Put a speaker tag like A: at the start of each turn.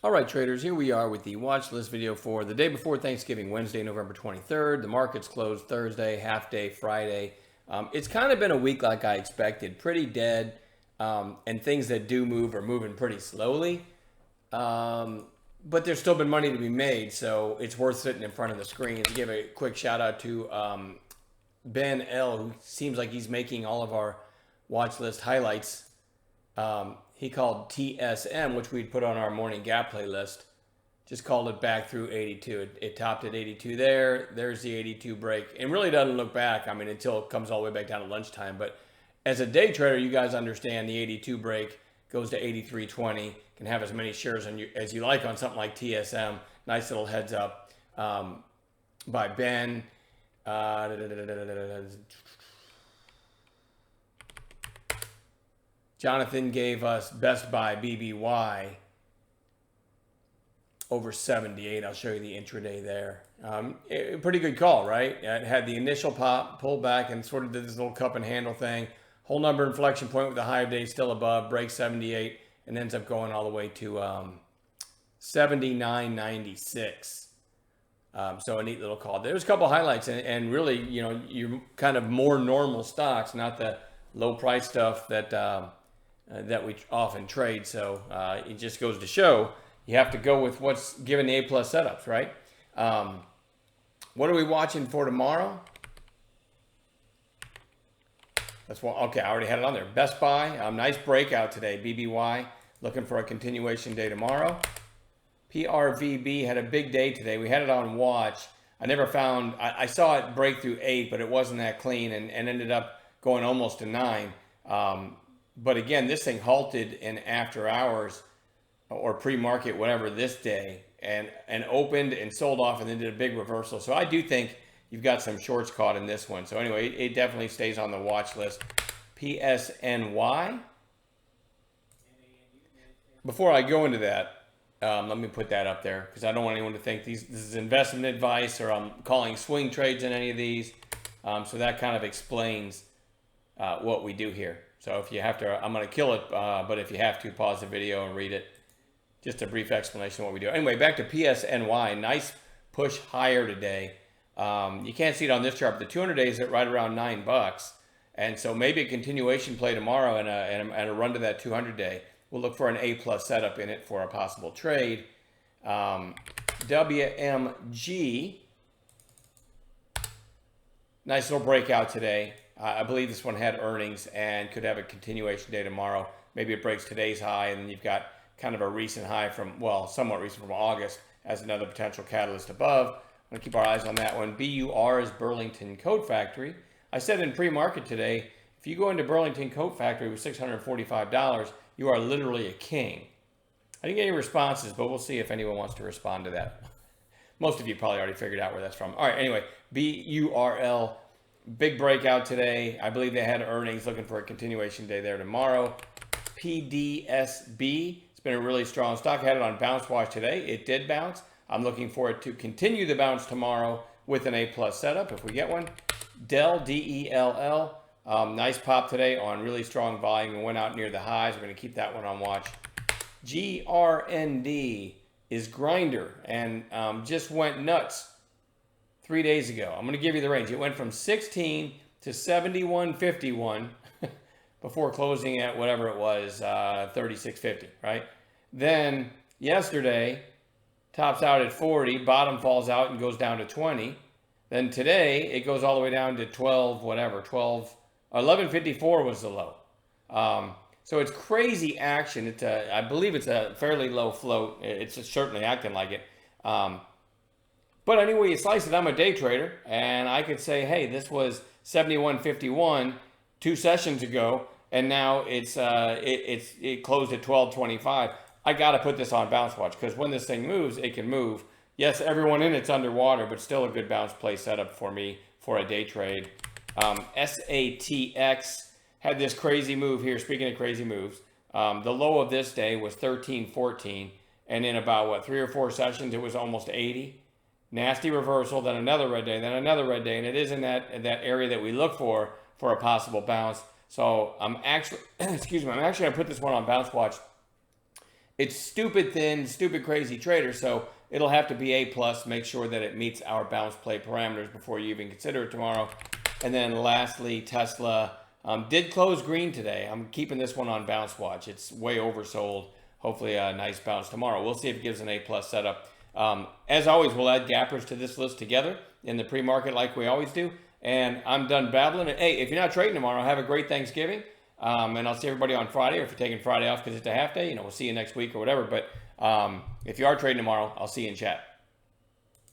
A: All right, traders, here we are with the watch list video for the day before Thanksgiving, Wednesday, November 23rd. The market's closed Thursday, half day Friday. It's kind of been a week like I expected, pretty dead, and things that do move are moving pretty slowly. But there's still been money to be made, so it's worth sitting in front of the screen. To give a quick shout out to Ben L, who seems like he's making all of our watch list highlights. He called TSM, which we'd put on our morning gap playlist, just called it back through 82. It topped at 82 there. There's the 82 break. It really doesn't look back, until it comes all the way back down to lunchtime. But as a day trader, you guys understand the 82 break goes to 83.20. Can have as many shares as you like on something like TSM. Nice little heads up by Ben. Jonathan gave us Best Buy BBY over 78. I'll show you the intraday there. Pretty good call, right? It had the initial pop, pulled back, and sort of did this little cup and handle thing. Whole number inflection point with the high of day still above, breaks 78, and ends up going all the way to 79.96. So a neat little call. There's a couple highlights, and really, you're kind of more normal stocks, not the low price stuff that we often trade. So it just goes to show you have to go with what's given the A-plus setups, right? What are we watching for tomorrow? Okay, I already had it on there. Best Buy, nice breakout today. BBY, looking for a continuation day tomorrow. PRVB had a big day today. We had it on watch. I saw it break through 8, but it wasn't that clean and ended up going almost to 9. But again, this thing halted in after hours or pre-market, whatever, this day, and opened and sold off and then did a big reversal. So I do think you've got some shorts caught in this one. So anyway, it definitely stays on the watch list. PSNY. Before I go into that, let me put that up there because I don't want anyone to think this is investment advice or I'm calling swing trades in any of these. So that kind of explains what we do here. So if you have to, I'm going to kill it, but if you have to, pause the video and read it. Just a brief explanation of what we do. Anyway, back to PSNY. Nice push higher today. You can't see it on this chart, but the 200 days at right around $9. And so maybe a continuation play tomorrow and a run to that 200 day. We'll look for an A-plus setup in it for a possible trade. WMG. Nice little breakout today. I believe this one had earnings and could have a continuation day tomorrow. Maybe it breaks today's high, and then you've got kind of a recent high somewhat recent from August as another potential catalyst above. I'm going to keep our eyes on that one. BUR is Burlington Coat Factory. I said in pre-market today, if you go into Burlington Coat Factory with $645, you are literally a king. I didn't get any responses, but we'll see if anyone wants to respond to that. Most of you probably already figured out where that's from. All right, anyway, BURL. Big breakout today. I believe they had earnings, looking for a continuation day there tomorrow. PDSB. It's been a really strong stock. Had it on bounce watch today. It did bounce. I'm looking for it to continue the bounce tomorrow with an A-plus setup if we get one. Dell, DELL. Nice pop today on really strong volume and went out near the highs. We're going to keep that one on watch. GRND is Grinder and just went nuts 3 days ago. I'm going to give you the range. It went from 16 to 71.51 before closing at whatever it was, 36.50, right? Then yesterday, tops out at 40, bottom falls out and goes down to 20. Then today, it goes all the way down to 11.54 was the low. So it's crazy action. I believe it's a fairly low float. It's certainly acting like it. But anyway, you slice it, I'm a day trader, and I could say, hey, this was 71.51 2 sessions ago, and now it closed at 12.25. I got to put this on bounce watch because when this thing moves, it can move. Yes, everyone in it's underwater, but still a good bounce play setup for me for a day trade. SATX had this crazy move here. Speaking of crazy moves, the low of this day was 13.14, and in about 3 or 4 sessions, it was almost 80. Nasty reversal, then another red day, then another red day, and it is in that area that we look for a possible bounce. So I'm actually, I'm actually going to put this one on bounce watch it's stupid thin, stupid crazy trader, so it'll have to be A plus. Make sure that it meets our bounce play parameters before you even consider it tomorrow. And then lastly, Tesla did close green today. I'm keeping this one on bounce watch. It's way oversold. Hopefully a nice bounce tomorrow. We'll see if it gives an A plus setup. As always, we'll add gappers to this list together in the pre-market like we always do. And I'm done babbling. And hey, if you're not trading tomorrow, have a great Thanksgiving. And I'll see everybody on Friday, or if you're taking Friday off because it's a half day, we'll see you next week or whatever. But if you are trading tomorrow, I'll see you in chat.